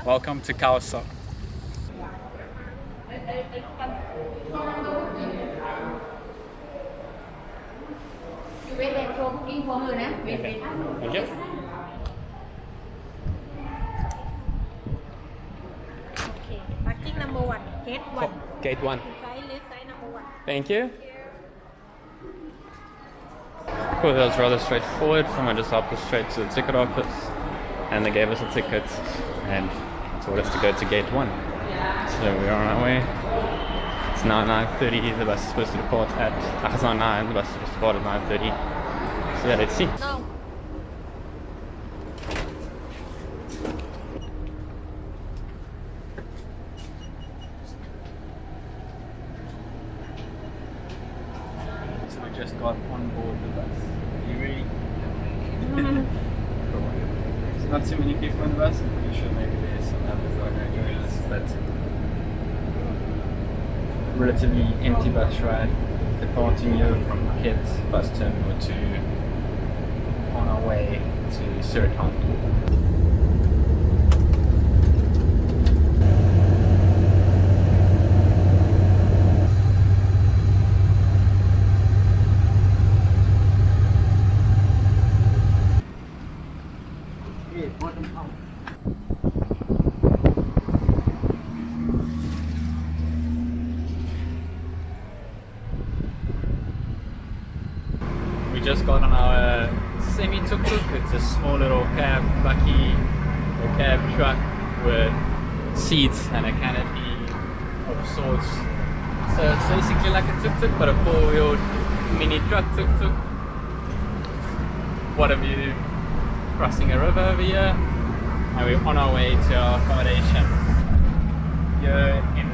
Welcome to Khao Sok. Thank you. Okay, parking number 1, gate 1. Gate 1. Left side number 1. Thank you. Cool, that was rather straightforward. Someone just helped us straight to the ticket office and they gave us a ticket and told us to go to gate 1. So we're on our way. It's now 9:30, the bus is supposed to depart at, it's not 9, the bus is supposed to depart at 9:30. So yeah, let's see. No. So we just got on board the bus. Are you ready? There's not too many people on the bus. I'm pretty sure maybe there's some others that are going to join us, but relatively empty bus ride. Departing here from Phuket bus terminal to on our way to serene. We just got on our semi Tuk Tuk. It's a small little cab bucky or cab truck with seats and a canopy of sorts. So it's basically like a Tuk Tuk but a 4-wheeled mini truck Tuk Tuk. What a view! Crossing a river over here, and we're on our way to our accommodation here in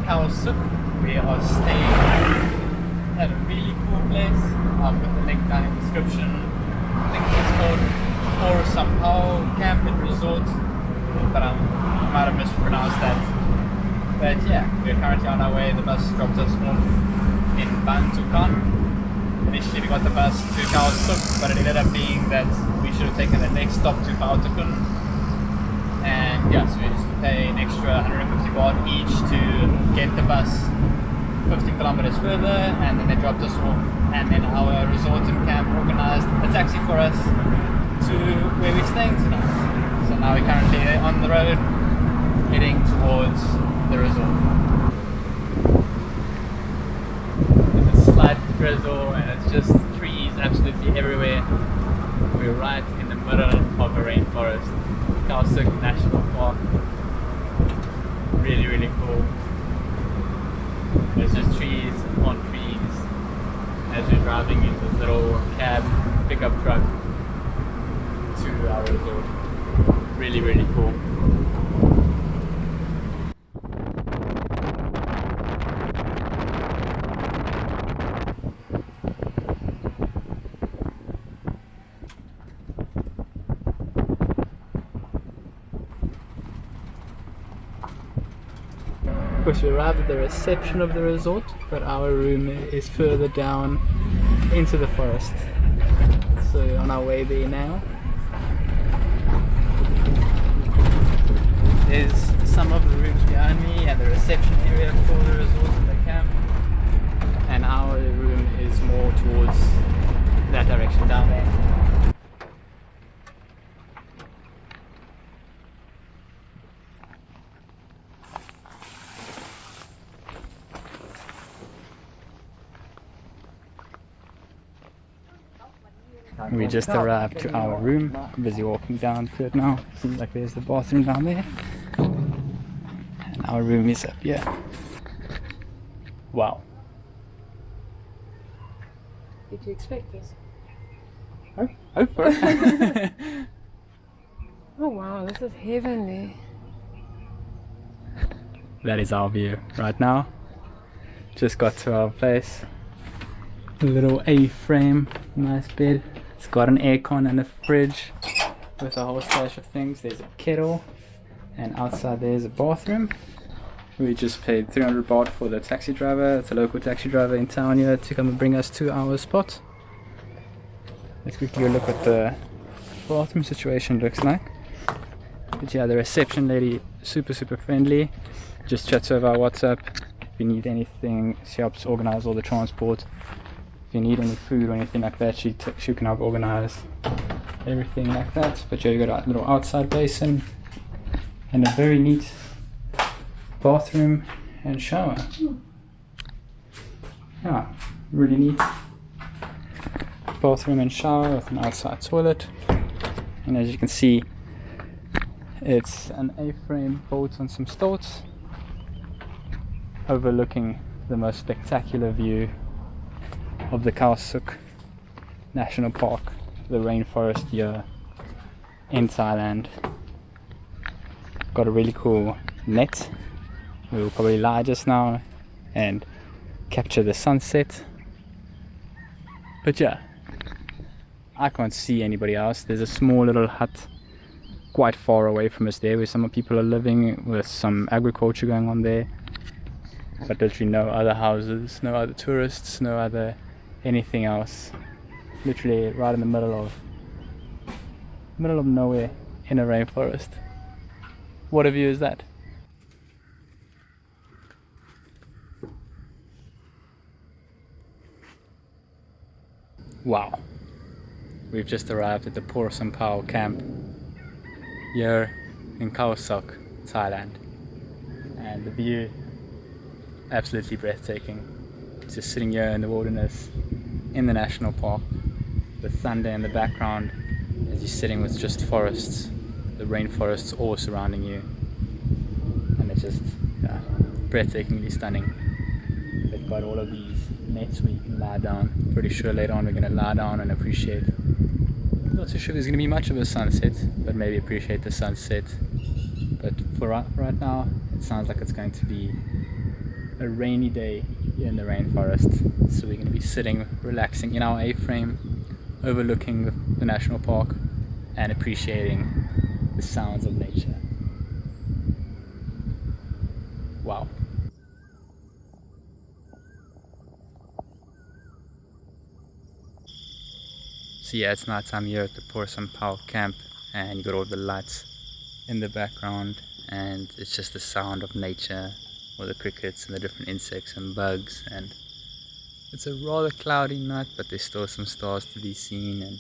Khao Sok. We are staying at a really cool place. I'll put the link down in the description. I think it's called Porsampao Camp and Resort, but I might have mispronounced that. But yeah, we're currently on our way. The bus dropped us off in Phutawan. Initially we got the bus to Khao Sok, but it ended up being that we should have taken the next stop to Phutawan. And yeah, so we just pay an extra 150 baht each to get the bus 50 kilometers further, and then they dropped us off, and then our resort and camp organized a taxi for us to where we're staying tonight. So now we're currently on the road heading towards the resort. It's a slight drizzle and it's just trees absolutely everywhere. We're right in the middle of a rainforest, Khao Sok National Park. Really, really cool. There's just trees on trees as we're driving in this little cab pickup truck to our resort. Really, really cool. Of course, we arrived at the reception of the resort, but our room is further down into the forest. So we're on our way there now. There's some of the rooms behind me and the reception area for the resort and the camp. And our room is more towards that direction down there. We just arrived to our room. I'm busy walking down to it now. Seems like there's the bathroom down there. And our room is up here. Wow. Did you expect this? Oh, for it. Oh wow, this is heavenly. That is our view right now. Just got to our place. A little A-frame, nice bed. It's got an aircon and a fridge with a whole stash of things. There's a kettle, and outside there's a bathroom. We just paid 300 baht for the taxi driver. It's a local taxi driver in town here to come and bring us to our spot. Let's quickly look what the bathroom situation looks like. But yeah, the reception lady super friendly. Just chats over our WhatsApp. If you need anything, she helps organize all the transport. If you need any food or anything like that, she can help organize everything like that. But yeah, you got a little outside basin and a very neat bathroom and shower. Yeah, really neat bathroom and shower with an outside toilet. And as you can see, it's an A-frame boat on some stilts, overlooking the most spectacular view of the Khao Sok National Park, the rainforest here in Thailand. Got a really cool net. We will probably lie just now and capture the sunset. But yeah, I can't see anybody else. There's a small little hut quite far away from us there where some people are living with some agriculture going on there. But literally no other houses, no other tourists, no other anything else. Literally right in the middle of nowhere in a rainforest. What a view is that? Wow. We've just arrived at the Porsampao Camp here in Khao Sok, Thailand. And the view, absolutely breathtaking. Just sitting here in the wilderness, in the national park, with thunder in the background, as you're sitting with just forests, the rainforests all surrounding you. And it's just, yeah, breathtakingly stunning. They've got all of these nets where you can lie down. Pretty sure later on we're going to lie down and appreciate. Not too sure there's going to be much of a sunset, but maybe appreciate the sunset. But for right now, it sounds like it's going to be a rainy day here in the rainforest. So we're going to be sitting, relaxing in our A-frame, overlooking the national park and appreciating the sounds of nature. Wow. So yeah, it's night time here at the Porsampao Camp, and you got all the lights in the background, and it's just the sound of nature, all the crickets and the different insects and bugs. And it's a rather cloudy night, but there's still some stars to be seen, and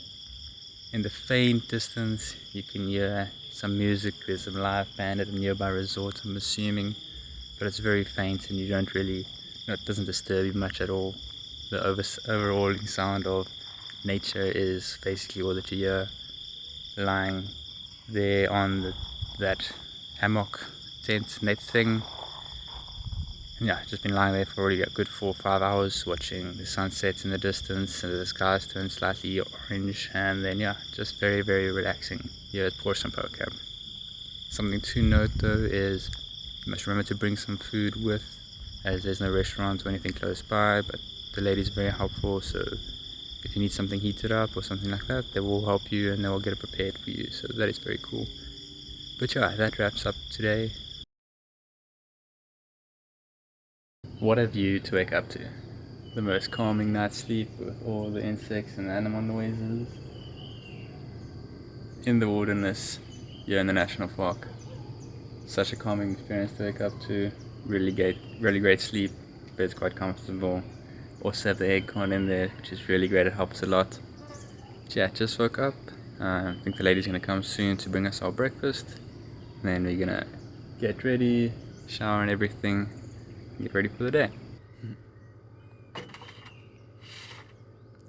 in the faint distance you can hear some music. There's some live band at a nearby resort, I'm assuming, but it's very faint and you don't really, it doesn't disturb you much at all. The overall sound of nature is basically all that you hear, lying there on that hammock tent net thing. And yeah, just been lying there for already a good 4 or 5 hours, watching the sunset in the distance and the skies turn slightly orange, and then yeah, just very relaxing here at Porsampao Camp. Something to note though is you must remember to bring some food with, as there's no restaurant or anything close by, but the lady's very helpful, so if you need something heated up or something like that, they will help you and they will get it prepared for you, so that is very cool. But yeah, that wraps up today. What a view to wake up to. The most calming night's sleep with all the insects and animal noises. In the wilderness, here in the national park. Such a calming experience to wake up to. Really great sleep, bed's quite comfortable. Also have the aircon in there, which is really great, it helps a lot. But yeah, just woke up. I think the lady's gonna come soon to bring us our breakfast. And then we're gonna get ready, shower and everything, and get ready for the day.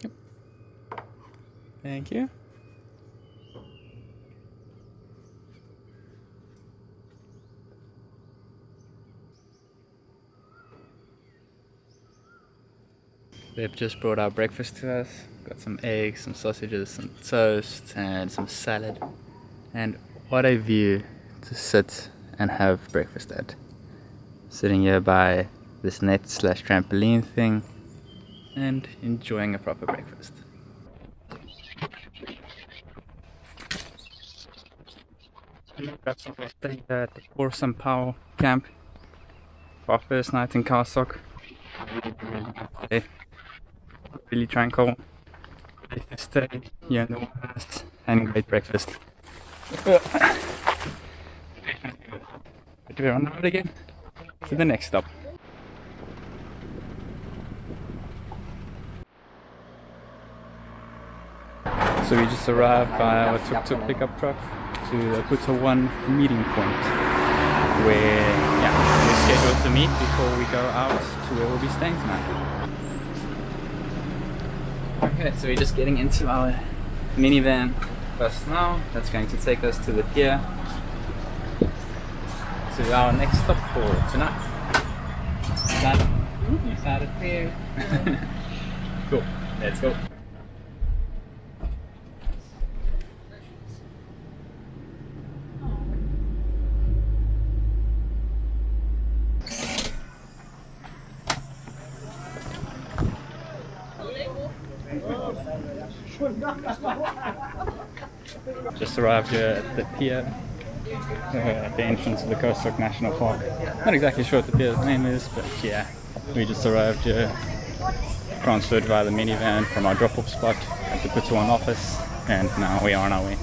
Yep. Thank you. They've just brought our breakfast to us. Got some eggs, some sausages, some toast, and some salad. And what a view to sit and have breakfast at. Sitting here by this net / trampoline thing and enjoying a proper breakfast. Got some stay at the Porsampao Camp for our first night in Khao Sok. Okay. Really tranquil. Stay here in the wilderness and great breakfast. we're on the road again to the next stop. So we just arrived by our Tuk Tuk pickup truck to the Phutawan meeting point, where we're scheduled to meet before we go out to where we'll be staying tonight. Okay, so we're just getting into our minivan bus now. That's going to take us to the pier, to our next stop for tonight. Excited for you? Cool, let's go. Just arrived here at the pier, at the entrance of the Khao Sok National Park. Not exactly sure what the pier's name is, but yeah, we just arrived here, transferred via the minivan from our drop-off spot at the Phutawan office, and now we are on our way.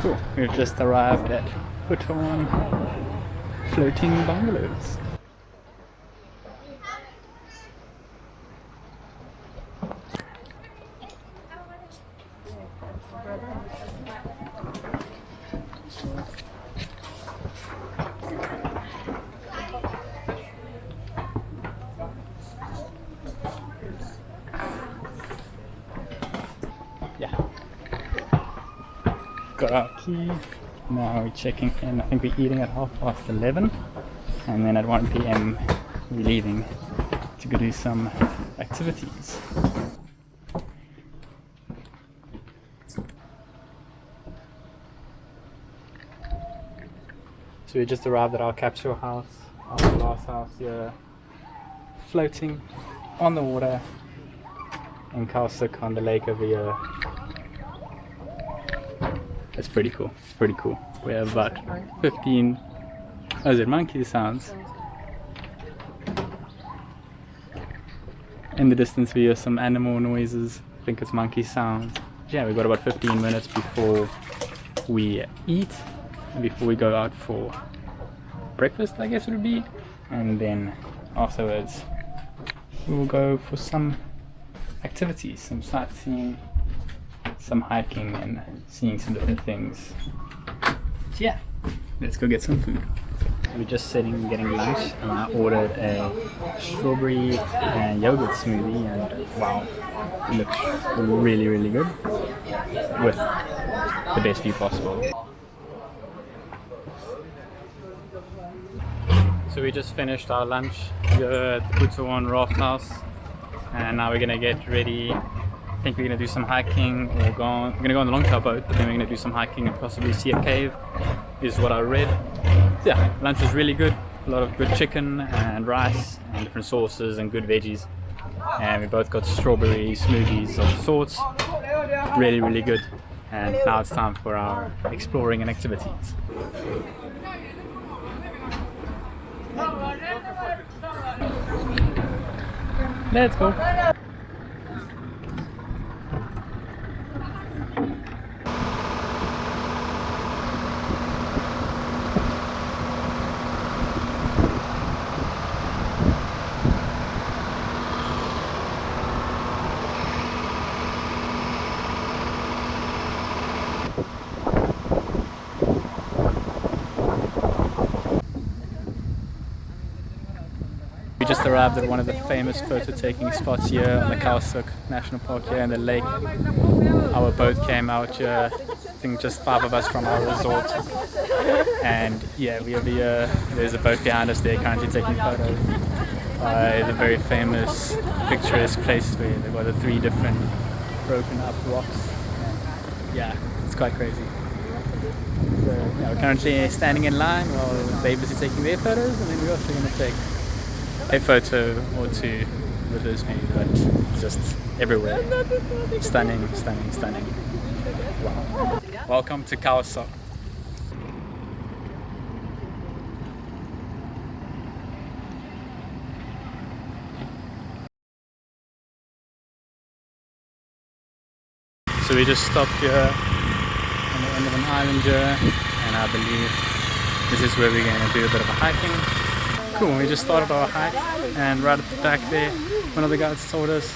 Cool, we've just arrived at Phutawan floating bungalows. Yeah. Got our key. Now we're checking in. I think we're eating at 11:30, and then at 1 p.m. we're leaving to go do some activities. So we just arrived at our capsule house, our glass house here, floating on the water in Khao Sok on the lake over here. It's pretty cool. It's pretty cool. We have about 15. Oh, is it monkey sounds? In the distance we hear some animal noises. I think it's monkey sounds. Yeah, we've got about 15 minutes before we eat, before we go out for breakfast, I guess it would be. And then afterwards we will go for some activities, some sightseeing, some hiking, and seeing some different things. So yeah, let's go get some food. We're just sitting getting lunch, and I ordered a strawberry and yogurt smoothie, and wow, it looks really, really good with the best view possible. So we just finished our lunch here at the Phutawan Raft House, and now we're gonna get ready. I think we're gonna do some hiking, or we're gonna go on the longtail boat, but then we're gonna do some hiking and possibly see a cave, is what I read. So yeah, lunch was really good. A lot of good chicken and rice and different sauces and good veggies. And we both got strawberry smoothies of sorts. Really, really good. And now it's time for our exploring and activities. Let's go. just arrived at one of the famous photo taking spots here on the Khao Sok National Park here in the lake. Our boat came out here, I think just 5 of us from our resort. And yeah, we'll be there's a boat behind us there currently taking photos by the very famous picturesque place where they've got the 3 different broken up rocks. And yeah, it's quite crazy. So yeah, we're currently standing in line while they're busy taking their photos, and then we're also going to take a photo or 2 with this view, but just everywhere. Stunning, stunning, stunning. Wow. Welcome to Khao Sok. So we just stopped here on the end of an island here, and I believe this is where we're going to do a bit of a hiking. Cool, we just started our hike, and right at the back there, one of the guides told us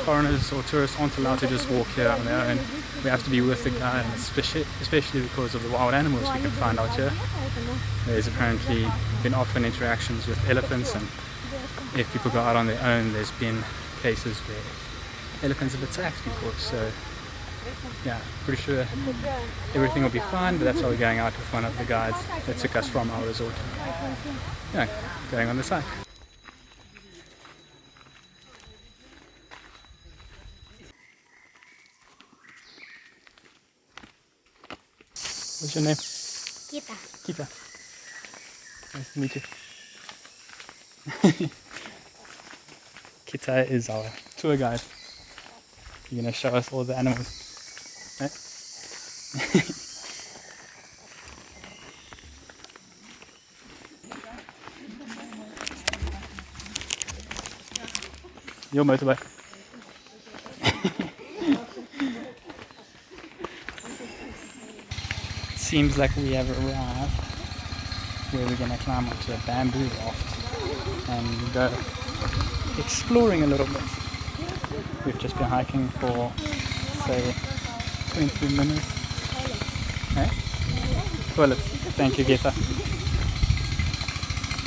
foreigners or tourists aren't allowed to just walk here on their own. We have to be with the guide, and especially because of the wild animals we can find out here. There's apparently been often interactions with elephants, and if people go out on their own, there's been cases where elephants have attacked people. So yeah, pretty sure everything will be fine, but that's why we're going out with one of the guides that took us from our resort. Yeah, going on this hike. What's your name? Kita. Kita. Nice to meet you. Kita is our tour guide. You're going to show us all the animals. Eh? Your motorbike. Seems like we have arrived where we're going to climb onto a bamboo raft and go exploring a little bit. We've just been hiking for, say, 23 minutes. Eh? Toilets. Thank you, Geta.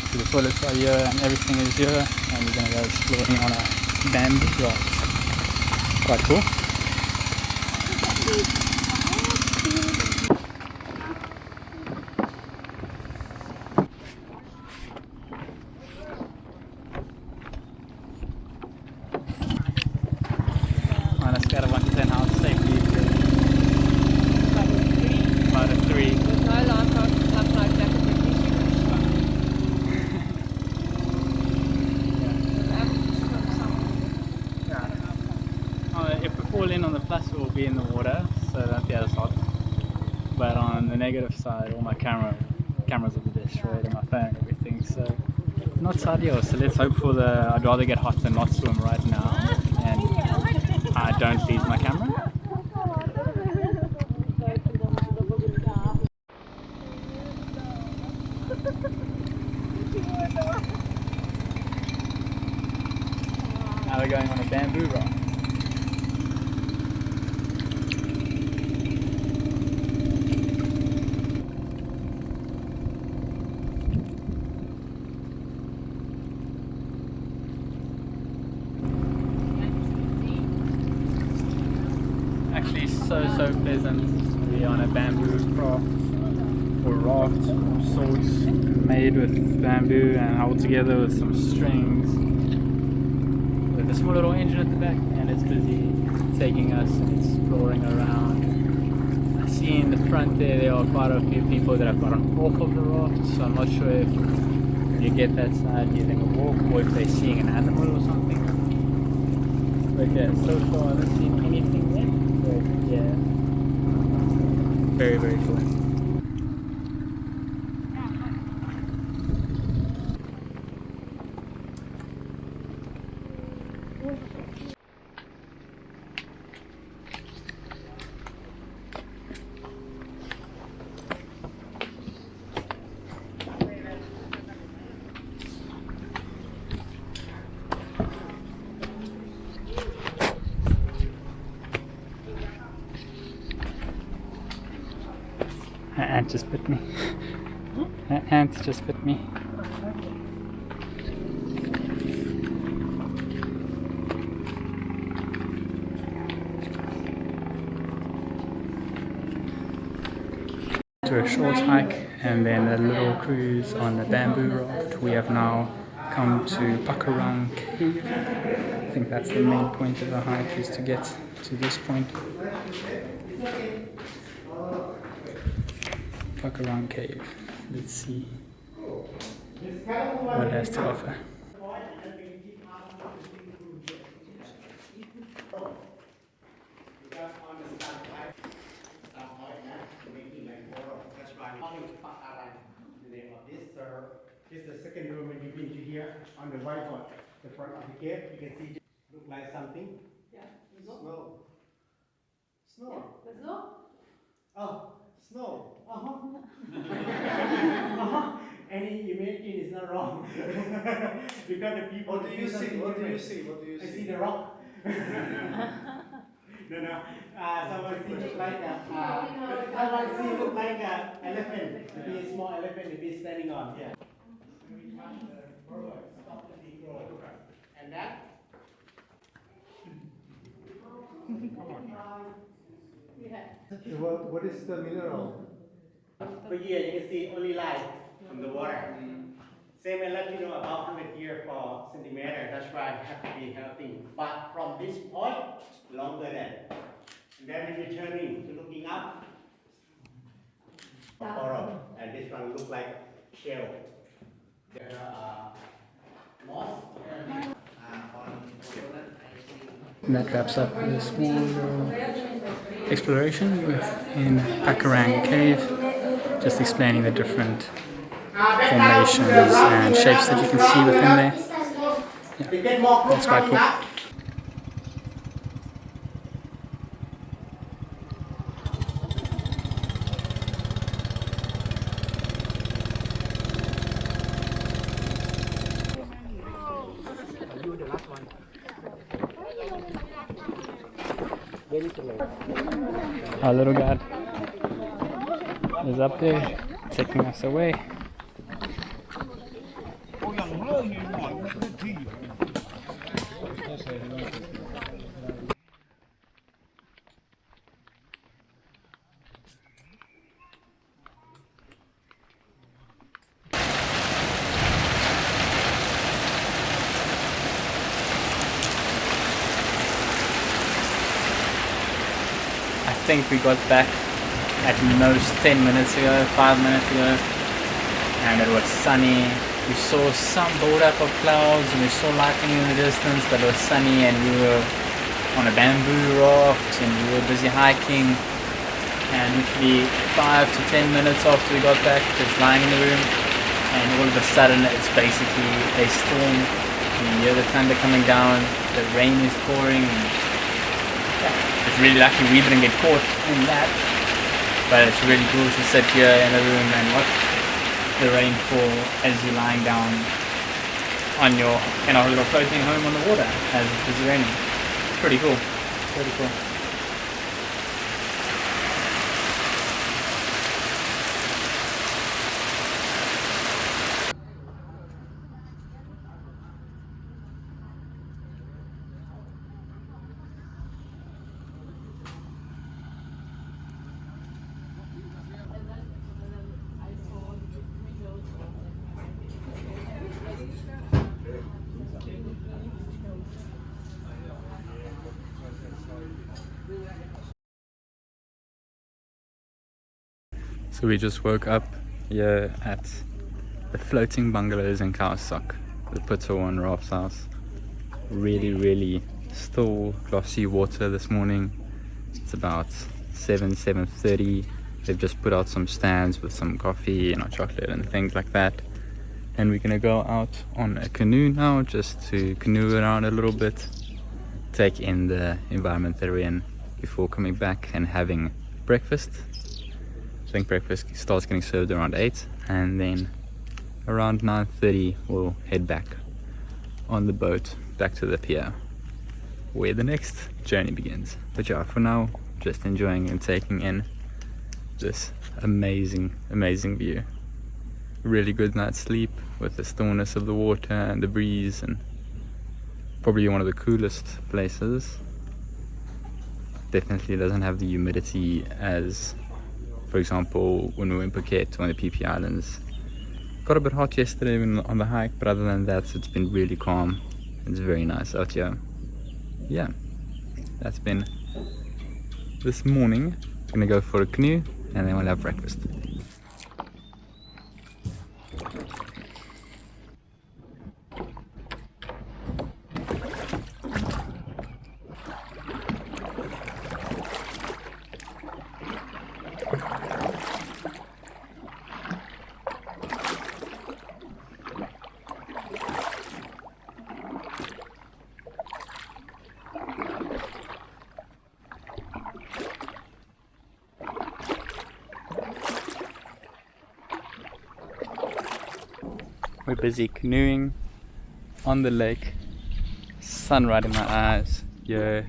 So the toilets are here and everything is here, and we're going to go exploring on a bamboo raft. Quite cool. On a scale of 1 to 10, how safely is it? About a 3. There's no life like that, but at least you can swim. Yeah. If we fall in on the plus, we'll be in the water, so that feels hot. But on the negative side, all my cameras will be destroyed, and my phone and everything, so not ideal. So let's hope for I'd rather get hot than not swim right now, and I don't lose my camera. Now we're going on a bamboo raft. Actually so pleasant to be on a bamboo craft or raft of sorts, made with bamboo and held together with some strings, with a small little engine at the back, and it's busy taking us and exploring around. I see in the front there are quite a few people that have gotten off of the raft, so I'm not sure if when you get that side you're going to walk or if they're seeing an animal or something. But yeah, so far I haven't seen anything yet. But yeah, very, very cool. An ant just bit me. An ant just bit me. To a short hike and then a little cruise on the bamboo raft. We have now come to Pakarang Cave. I think that's the main point of the hike, is to get to this point. Pakarang Cave. Let's see what it has to offer. This is the second room when you've been to here on the whiteboard, the front of the cave. You can see look like something. Yeah, Snow. Snow. the snow. Oh, snow. Any imagine is not wrong. Because the people. What do you see? What do you see? What do you I see? see the rock. No. Someone see look like someone see look like a elephant. Maybe a small elephant. Maybe standing on. Yeah. And that. What is the mineral? For here, you can see only light from the water. Same as let you know about 100 years per centimeter. That's why it have to be healthy. But from this point, longer than. And then when you're turning to looking up, coral, and this one look like shell. There are moss. And that wraps up this small little exploration within Pakarang Cave, just explaining the different formations and shapes that you can see within there. Yeah, that's quite cool. Our little guide is up there, taking us away. I think we got back at most 10 minutes ago, 5 minutes ago, and it was sunny. We saw some build-up of clouds and we saw lightning in the distance, but it was sunny and we were on a bamboo raft and we were busy hiking, and literally 5 to 10 minutes after we got back, just lying in the room, and all of a sudden it's basically a storm. You hear the thunder coming down, the rain is pouring. It's really lucky we didn't get caught in that, but it's really cool to sit here in the room and watch the rain fall as you're lying down in our little floating home on the water as it's raining. Pretty cool, pretty cool. So we just woke up here at the floating bungalows in Khao Sok, the Phutawan Raft house. Really still glossy water this morning. It's about 7:30. They've just put out some stands with some coffee and chocolate and things like that. And we're gonna go out on a canoe now, just to canoe around a little bit, take in the environment that we're in before coming back and having breakfast. I think breakfast starts getting served around 8, and then around 9:30 we'll head back on the boat back to the pier where the next journey begins. But yeah, for now, just enjoying and taking in this amazing view. Really good night's sleep with the stillness of the water and the breeze, and probably one of the coolest places. Definitely doesn't have the humidity as For example, when we were in Phuket on the PP Islands, got a bit hot yesterday on the hike, but other than that, it's been really calm. It's very nice out here. Yeah, that's been this morning. Gonna go for a canoe and then we'll have breakfast. We're busy canoeing on the lake, sun right in my eyes here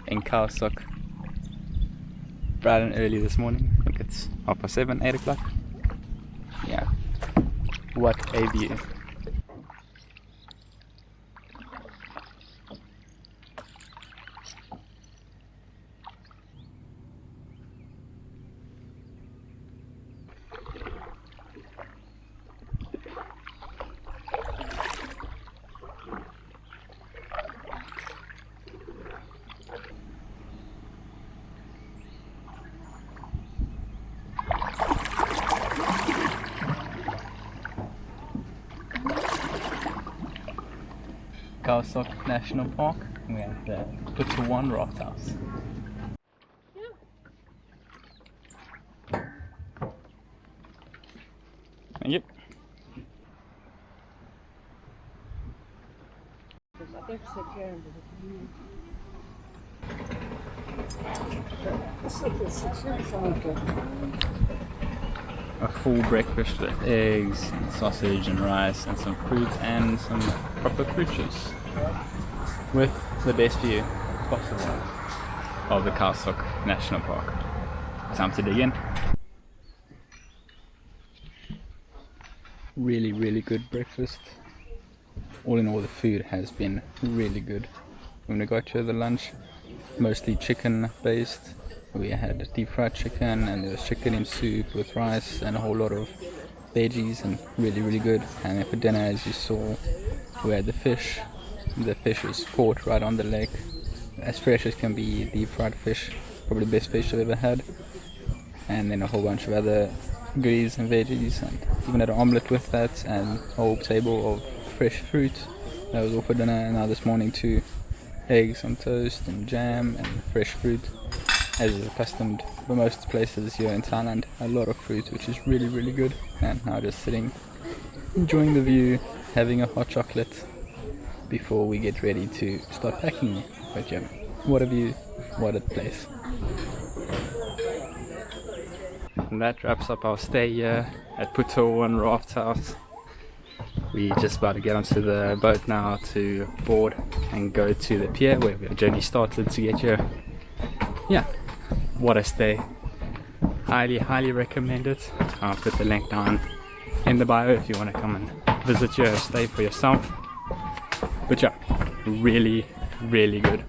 in Khao Sok. Bright and early this morning, I think it's 7:30, 8 o'clock. Yeah, what a view. Khao Sok National Park. We have the Phutawan Raft House. Thank you. A full breakfast with eggs, and sausage and rice and some fruit and some proper fruit juice with the best view possible of the Khao Sok National Park. Time to dig in. Really good breakfast. All in all, the food has been really good. When we got to the lunch, mostly chicken based. We had deep fried chicken and there was chicken in soup with rice and a whole lot of veggies and really good. And then for dinner, as you saw, we had the fish. The fish is caught right on the lake, as fresh as can be, deep fried fish, probably the best fish I've ever had. And then a whole bunch of other goodies and veggies, and even had an omelette with that and a whole table of fresh fruit. That was all for dinner. And now this morning too, eggs on toast and jam and fresh fruit. As is accustomed for most places here in Thailand, a lot of fruit, which is really good. And now just sitting, enjoying the view, having a hot chocolate before we get ready to start packing. But yeah, what a view, what a place. And that wraps up our stay here at Phutawan Raft House. We're just about to get onto the boat now to board and go to the pier where our journey started to get here. Yeah, what a stay. Highly recommend it. I'll put the link down in the bio if you want to come and visit here, stay for yourself. But yeah, really good.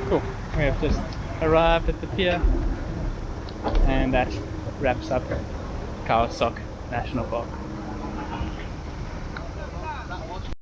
Cool, we have just arrived at the pier and that wraps up Khao Sok National Park.